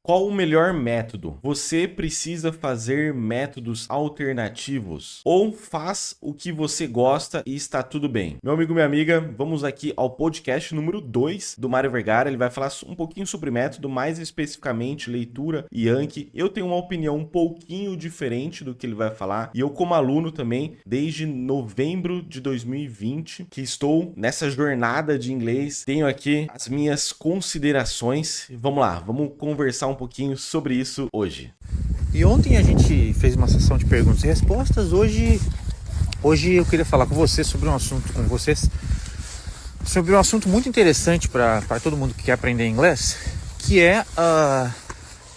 Qual o melhor método? Você precisa fazer métodos alternativos ou faz o que você gosta e está tudo bem? Meu amigo, minha amiga, vamos aqui ao podcast número 2 do Mário Vergara. Ele vai falar um pouquinho sobre método, mais especificamente leitura e Anki. Eu tenho uma opinião um pouquinho diferente do que ele vai falar e eu, como aluno também, desde novembro de 2020, que estou nessa jornada de inglês, tenho aqui as minhas considerações. Vamos lá, vamos conversar um pouquinho sobre isso hoje. E ontem a gente fez uma sessão de perguntas e respostas. Hoje eu queria falar com vocês sobre um assunto muito interessante para todo mundo que quer aprender inglês, que é a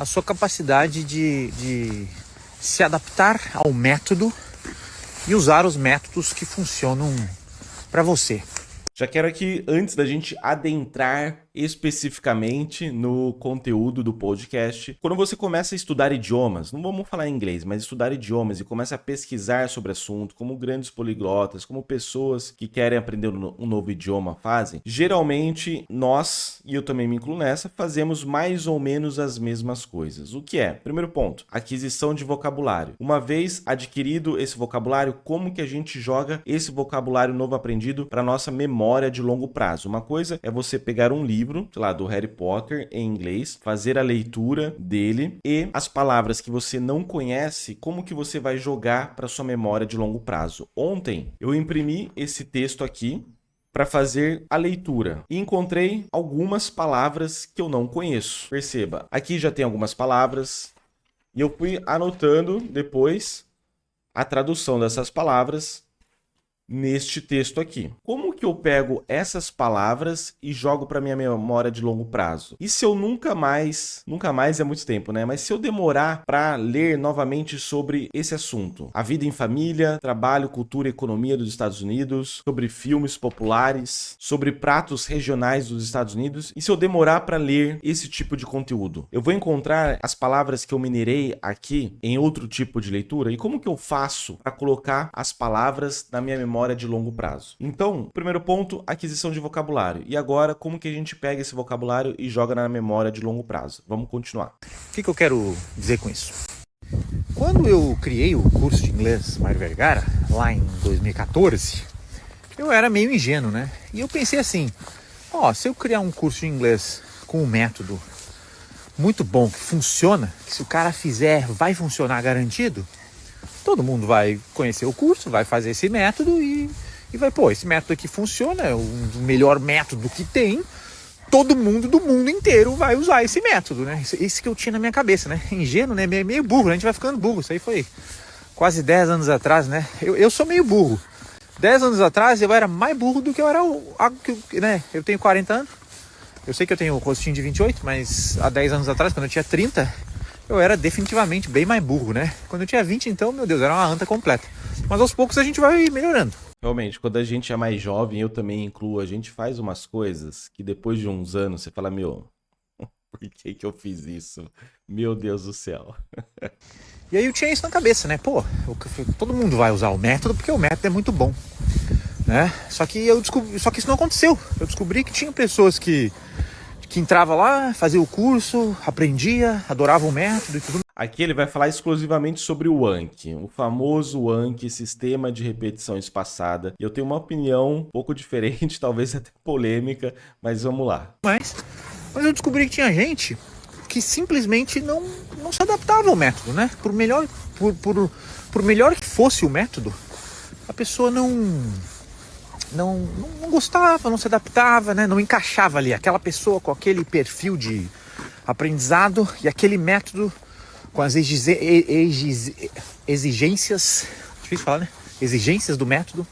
sua capacidade de se adaptar ao método e usar os métodos que funcionam para você. Já quero aqui, antes da gente adentrar especificamente no conteúdo do podcast, quando você começa a estudar idiomas, não vamos falar inglês, mas estudar idiomas e começa a pesquisar sobre assunto, como grandes poliglotas, como pessoas que querem aprender um novo idioma fazem, geralmente nós, e eu também me incluo nessa, fazemos mais ou menos as mesmas coisas. O que é? Primeiro ponto, aquisição de vocabulário. Uma vez adquirido esse vocabulário, como que a gente joga esse vocabulário novo aprendido para nossa memória de longo prazo? Uma coisa é você pegar um livro, sei lá, do Harry Potter em inglês, fazer a leitura dele e as palavras que você não conhece, como que você vai jogar para sua memória de longo prazo? Ontem eu imprimi esse texto aqui para fazer a leitura e encontrei algumas palavras que eu não conheço. Perceba, aqui já tem algumas palavras e eu fui anotando depois a tradução dessas palavras neste texto aqui. Como que eu pego essas palavras e jogo para minha memória de longo prazo? E se eu nunca mais é muito tempo, né? Mas se eu demorar para ler novamente sobre esse assunto, a vida em família, trabalho, cultura e economia dos Estados Unidos, sobre filmes populares, sobre pratos regionais dos Estados Unidos, e se eu demorar para ler esse tipo de conteúdo, eu vou encontrar as palavras que eu minerei aqui em outro tipo de leitura? E como que eu faço para colocar as palavras na minha memória de longo prazo? Então, primeiro ponto, aquisição de vocabulário. E agora, como que a gente pega esse vocabulário e joga na memória de longo prazo? Vamos continuar. O que eu quero dizer com isso? Quando eu criei o curso de inglês Mário Vergara, lá em 2014, eu era meio ingênuo, né? E eu pensei assim, se eu criar um curso de inglês com um método muito bom, que funciona, que se o cara fizer vai funcionar garantido, todo mundo vai conhecer o curso, vai fazer esse método e vai, esse método aqui funciona, é o melhor método que tem, todo mundo do mundo inteiro vai usar esse método, né? Isso que eu tinha na minha cabeça, né? Ingênuo, né? Meio burro, a gente vai ficando burro. Isso aí foi quase 10 anos atrás, né? Eu sou meio burro. 10 anos atrás eu era mais burro do que eu era, né? Eu tenho 40 anos, eu sei que eu tenho o rostinho de 28, mas há 10 anos atrás, quando eu tinha 30... eu era definitivamente bem mais burro, né? Quando eu tinha 20, então, meu Deus, era uma anta completa. Mas aos poucos a gente vai melhorando. Realmente, quando a gente é mais jovem, eu também incluo, a gente faz umas coisas que depois de uns anos você fala, por que eu fiz isso? Meu Deus do céu. E aí eu tinha isso na cabeça, né? Todo mundo vai usar o método porque o método é muito bom, né? Só que isso não aconteceu. Eu descobri que tinha pessoas que entrava lá, fazia o curso, aprendia, adorava o método e tudo. Aqui ele vai falar exclusivamente sobre o Anki, o famoso Anki, sistema de repetição espaçada. E eu tenho uma opinião um pouco diferente, talvez até polêmica, mas vamos lá. Mas eu descobri que tinha gente que simplesmente não se adaptava ao método, né? Por melhor que fosse o método, a pessoa não gostava, não se adaptava, né? Não encaixava ali. Aquela pessoa com aquele perfil de aprendizado e aquele método com as exigências, difícil falar, né? Exigências do método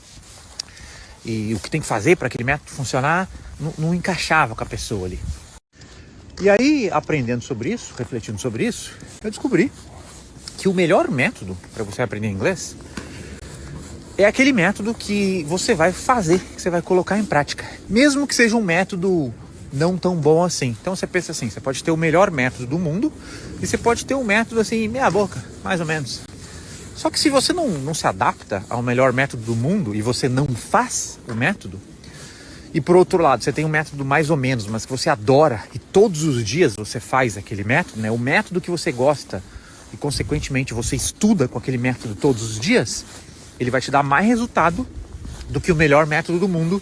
e o que tem que fazer para aquele método funcionar, não encaixava com a pessoa ali. E aí, aprendendo sobre isso, refletindo sobre isso, eu descobri que o melhor método para você aprender inglês é aquele método que você vai fazer, que você vai colocar em prática, mesmo que seja um método não tão bom assim. Então você pensa assim, você pode ter o melhor método do mundo e você pode ter um método assim, meia boca, mais ou menos. Só que se você não se adapta ao melhor método do mundo e você não faz o método, E por outro lado, você tem um método mais ou menos, mas que você adora e todos os dias você faz aquele método, né? O método que você gosta e consequentemente você estuda com aquele método todos os dias, ele vai te dar mais resultado do que o melhor método do mundo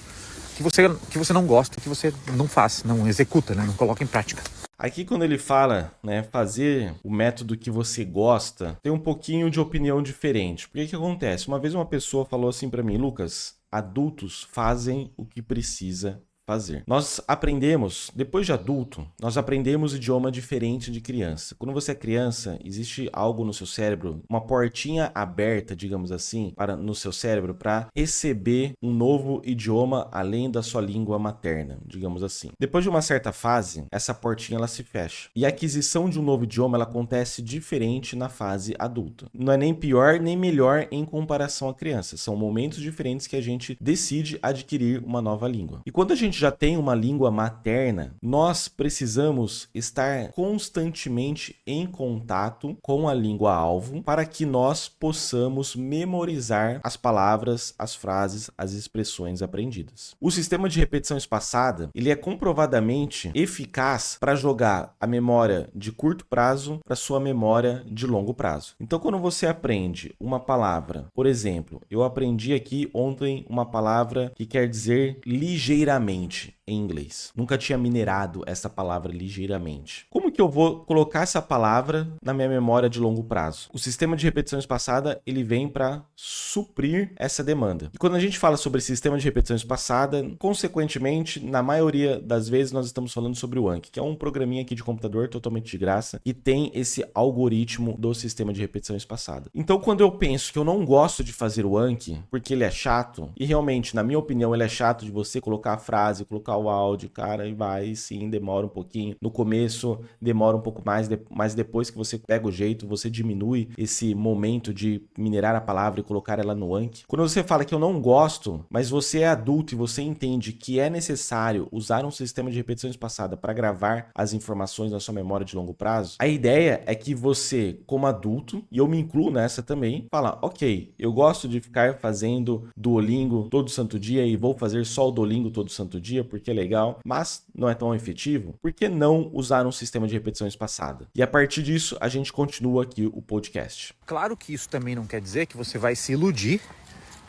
que você não gosta, que você não faz, não executa, né? Não coloca em prática. Aqui quando ele fala, né, fazer o método que você gosta, tem um pouquinho de opinião diferente. Porque que acontece? Uma vez uma pessoa falou assim para mim, Lucas, adultos fazem o que precisa fazer. Nós aprendemos, depois de adulto, nós aprendemos idioma diferente de criança. Quando você é criança, existe algo no seu cérebro, uma portinha aberta, digamos assim, no seu cérebro para receber um novo idioma além da sua língua materna, digamos assim. Depois de uma certa fase, essa portinha ela se fecha. E a aquisição de um novo idioma ela acontece diferente na fase adulta. Não é nem pior nem melhor em comparação à criança. São momentos diferentes que a gente decide adquirir uma nova língua. E quando a gente já tem uma língua materna, nós precisamos estar constantemente em contato com a língua-alvo para que nós possamos memorizar as palavras, as frases, as expressões aprendidas. O sistema de repetição espaçada, ele é comprovadamente eficaz para jogar a memória de curto prazo para sua memória de longo prazo. Então, quando você aprende uma palavra, por exemplo, eu aprendi aqui ontem uma palavra que quer dizer ligeiramente em inglês. Nunca tinha minerado essa palavra ligeiramente. Como que eu vou colocar essa palavra na minha memória de longo prazo? O sistema de repetição espaçada, ele vem para suprir essa demanda. E quando a gente fala sobre sistema de repetição espaçada, consequentemente, na maioria das vezes nós estamos falando sobre o Anki, que é um programinha aqui de computador totalmente de graça e tem esse algoritmo do sistema de repetição espaçada. Então, quando eu penso que eu não gosto de fazer o Anki, porque ele é chato, e realmente, na minha opinião, ele é chato de você colocar a frase, colocar o áudio, cara, e vai, sim, demora um pouquinho. No começo, demora um pouco mais, mas depois que você pega o jeito, você diminui esse momento de minerar a palavra e colocar ela no Anki. Quando você fala que eu não gosto, mas você é adulto e você entende que é necessário usar um sistema de repetição espaçada para gravar as informações na sua memória de longo prazo, a ideia é que você, como adulto, e eu me incluo nessa também, fala, ok, eu gosto de ficar fazendo Duolingo todo santo dia e vou fazer só o Duolingo todo santo dia porque é legal, mas não é tão efetivo. Por que não usar um sistema de repetição espaçada? E a partir disso, a gente continua aqui o podcast. Claro que isso também não quer dizer que você vai se iludir,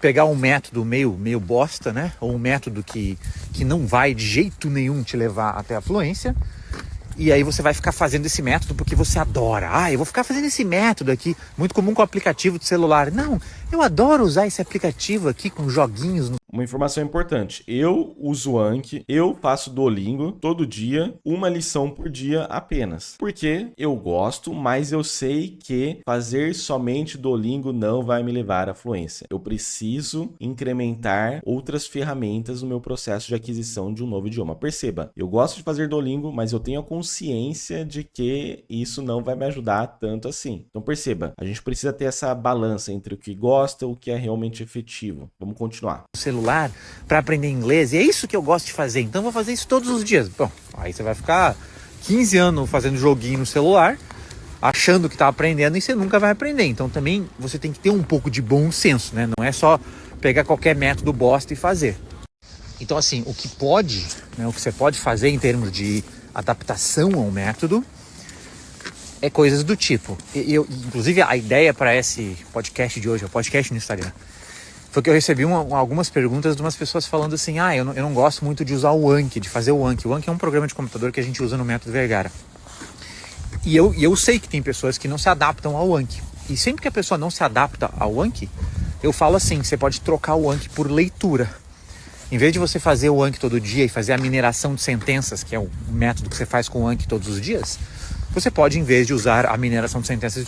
pegar um método meio bosta, né? Ou um método que não vai de jeito nenhum te levar até a fluência. E aí você vai ficar fazendo esse método porque você adora. Eu vou ficar fazendo esse método aqui, muito comum com aplicativo de celular. Não, eu adoro usar esse aplicativo aqui com joguinhos. Uma informação importante, eu uso o Anki, eu faço Duolingo todo dia, uma lição por dia apenas. Porque eu gosto, mas eu sei que fazer somente Duolingo não vai me levar à fluência. Eu preciso incrementar outras ferramentas no meu processo de aquisição de um novo idioma. Perceba, eu gosto de fazer Duolingo, mas eu tenho a consciência de que isso não vai me ajudar tanto assim. Então perceba, a gente precisa ter essa balança entre o que gosta e o que é realmente efetivo. Vamos continuar. Celular para aprender inglês, e é isso que eu gosto de fazer, então eu vou fazer isso todos os dias. Bom, aí você vai ficar 15 anos fazendo joguinho no celular, achando que está aprendendo e você nunca vai aprender. Então também você tem que ter um pouco de bom senso, né? Não é só pegar qualquer método bosta e fazer. Então assim, o que você pode fazer em termos de adaptação ao método é coisas do tipo. Inclusive a ideia para esse podcast de hoje, o podcast no Instagram, foi que eu recebi algumas perguntas de umas pessoas falando assim, eu não gosto muito de usar o Anki, de fazer o Anki. O Anki é um programa de computador que a gente usa no método Vergara. E eu sei que tem pessoas que não se adaptam ao Anki. E sempre que a pessoa não se adapta ao Anki, eu falo assim, você pode trocar o Anki por leitura. Em vez de você fazer o Anki todo dia e fazer a mineração de sentenças, que é o método que você faz com o Anki todos os dias, você pode, em vez de usar a mineração de sentenças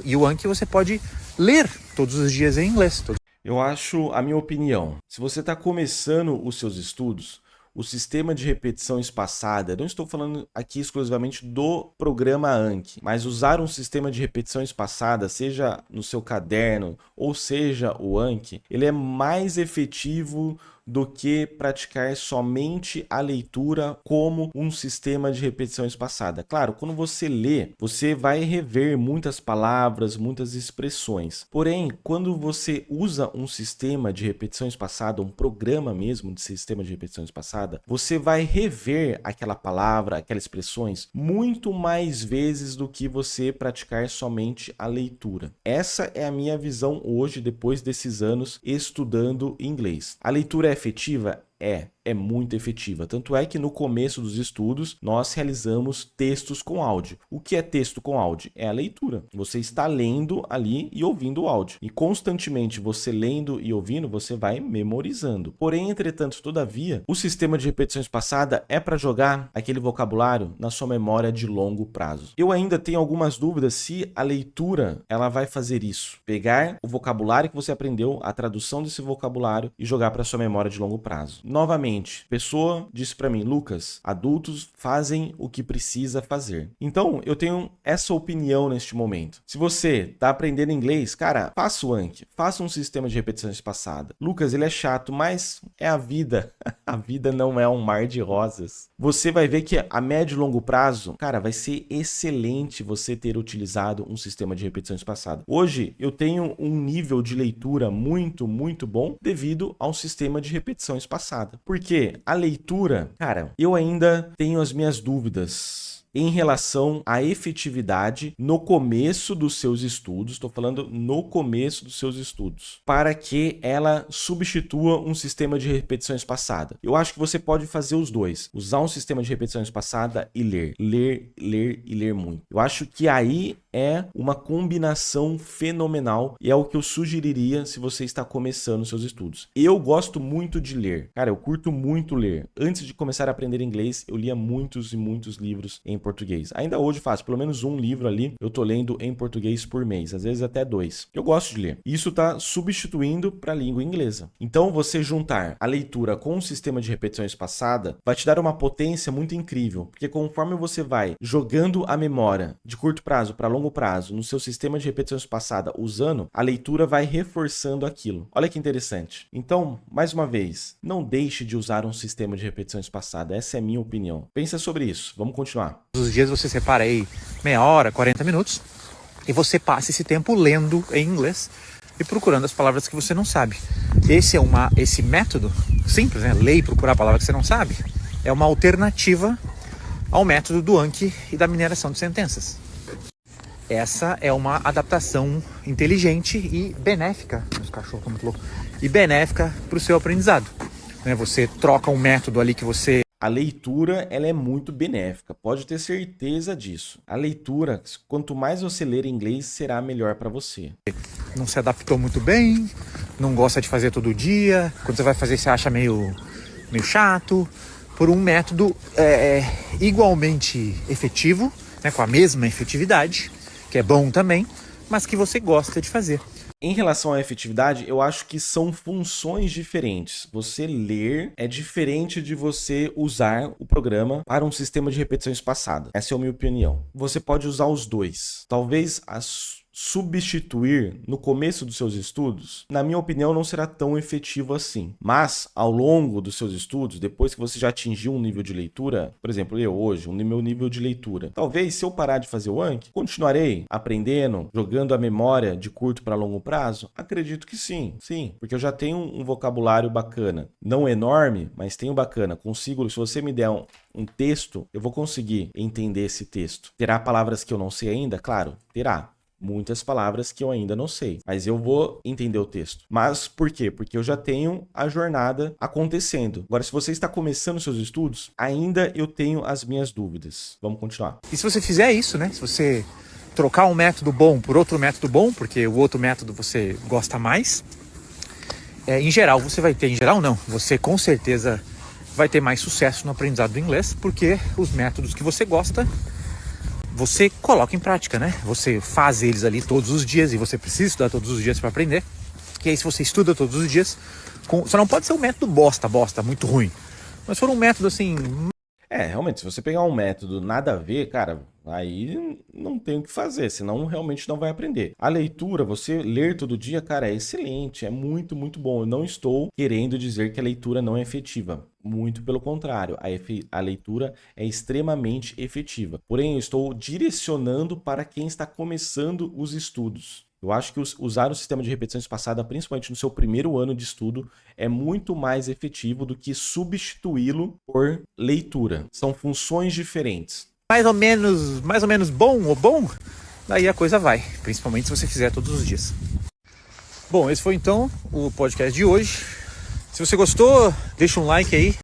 e o Anki, você pode ler todos os dias em inglês. Eu acho, a minha opinião, se você está começando os seus estudos, o sistema de repetição espaçada, não estou falando aqui exclusivamente do programa Anki, mas usar um sistema de repetição espaçada, seja no seu caderno ou seja o Anki, ele é mais efetivo do que praticar somente a leitura como um sistema de repetição espaçada. Claro, quando você lê, você vai rever muitas palavras, muitas expressões. Porém, quando você usa um sistema de repetição espaçada, um programa mesmo de sistema de repetição espaçada, você vai rever aquela palavra, aquelas expressões muito mais vezes do que você praticar somente a leitura. Essa é a minha visão hoje, depois desses anos estudando inglês. A leitura é efetiva? É muito efetiva. Tanto é que no começo dos estudos nós realizamos textos com áudio. O que é texto com áudio? É a leitura. Você está lendo ali e ouvindo o áudio. E constantemente você lendo e ouvindo, você vai memorizando. Porém, entretanto, todavia, o sistema de repetição espaçada é para jogar aquele vocabulário na sua memória de longo prazo. Eu ainda tenho algumas dúvidas se a leitura ela vai fazer isso. Pegar o vocabulário que você aprendeu, a tradução desse vocabulário e jogar para sua memória de longo prazo. Novamente, pessoa disse para mim, Lucas, adultos fazem o que precisa fazer. Então, eu tenho essa opinião neste momento. Se você está aprendendo inglês, cara, faça o Anki, faça um sistema de repetição espaçada. Lucas, ele é chato, mas é a vida. A vida não é um mar de rosas. Você vai ver que a médio e longo prazo, cara, vai ser excelente você ter utilizado um sistema de repetição espaçada. Hoje, eu tenho um nível de leitura muito, muito bom devido ao sistema de repetição espaçada. Porque a leitura, cara, eu ainda tenho as minhas dúvidas em relação à efetividade no começo dos seus estudos, estou falando no começo dos seus estudos, para que ela substitua um sistema de repetição espaçada. Eu acho que você pode fazer os dois, usar um sistema de repetição espaçada e ler e ler muito. Eu acho que aí é uma combinação fenomenal e é o que eu sugeriria se você está começando os seus estudos. Eu gosto muito de ler. Cara, eu curto muito ler. Antes de começar a aprender inglês, eu lia muitos e muitos livros em português. Ainda hoje faço pelo menos um livro ali, eu tô lendo em português por mês, às vezes até 2. Eu gosto de ler. Isso tá substituindo para a língua inglesa. Então, você juntar a leitura com um sistema de repetição espaçada vai te dar uma potência muito incrível, porque conforme você vai jogando a memória de curto prazo para longo prazo no seu sistema de repetição espaçada usando, a leitura vai reforçando aquilo. Olha que interessante. Então, mais uma vez, não deixe de usar um sistema de repetição espaçada. Essa é a minha opinião. Pensa sobre isso. Vamos continuar. Todos os dias você separa aí meia hora, 40 minutos e você passa esse tempo lendo em inglês e procurando as palavras que você não sabe. Esse método simples, né? Ler e procurar a palavra que você não sabe, é uma alternativa ao método do Anki e da mineração de sentenças. Essa é uma adaptação inteligente e benéfica, os cachorros estão muito loucos, e benéfica para o seu aprendizado. Você troca um método ali que você... A leitura, ela é muito benéfica, pode ter certeza disso. A leitura, quanto mais você ler inglês, será melhor para você. Não se adaptou muito bem, não gosta de fazer todo dia, quando você vai fazer você acha meio chato, por um método igualmente efetivo, né, com a mesma efetividade, que é bom também, mas que você gosta de fazer. Em relação à efetividade, eu acho que são funções diferentes. Você ler é diferente de você usar o programa para um sistema de repetição espaçada. Essa é a minha opinião. Você pode usar os dois. Talvez substituir no começo dos seus estudos, na minha opinião, não será tão efetivo assim. Mas, ao longo dos seus estudos, depois que você já atingiu um nível de leitura, por exemplo, eu hoje, meu nível de leitura, talvez se eu parar de fazer o Anki, continuarei aprendendo, jogando a memória de curto para longo prazo? Acredito que sim, porque eu já tenho um vocabulário bacana. Não enorme, mas tenho bacana. Consigo, se você me der um texto, eu vou conseguir entender esse texto. Terá palavras que eu não sei ainda? Claro, terá. Muitas palavras que eu ainda não sei, mas eu vou entender o texto. Mas por quê? Porque eu já tenho a jornada acontecendo. Agora, se você está começando seus estudos, ainda eu tenho as minhas dúvidas. Vamos continuar. E se você fizer isso, né? Se você trocar um método bom por outro método bom, porque o outro método você gosta mais, em geral você vai ter, em geral não, você com certeza vai ter mais sucesso no aprendizado do inglês, porque os métodos que você gosta, você coloca em prática, né? Você faz eles ali todos os dias e você precisa estudar todos os dias para aprender. E aí se você estuda todos os dias, só não pode ser um método bosta, muito ruim. Mas for um método assim... Realmente, se você pegar um método nada a ver, cara, aí não tem o que fazer, senão realmente não vai aprender. A leitura, você ler todo dia, cara, é excelente, é muito, muito bom. Eu não estou querendo dizer que a leitura não é efetiva. Muito pelo contrário, a leitura é extremamente efetiva. Porém, eu estou direcionando para quem está começando os estudos. Eu acho que usar o sistema de repetição espaçada, principalmente no seu primeiro ano de estudo, é muito mais efetivo do que substituí-lo por leitura. São funções diferentes. Mais ou menos bom ou bom, daí a coisa vai, principalmente se você fizer todos os dias. Bom, esse foi então o podcast de hoje. Se você gostou, deixa um like aí.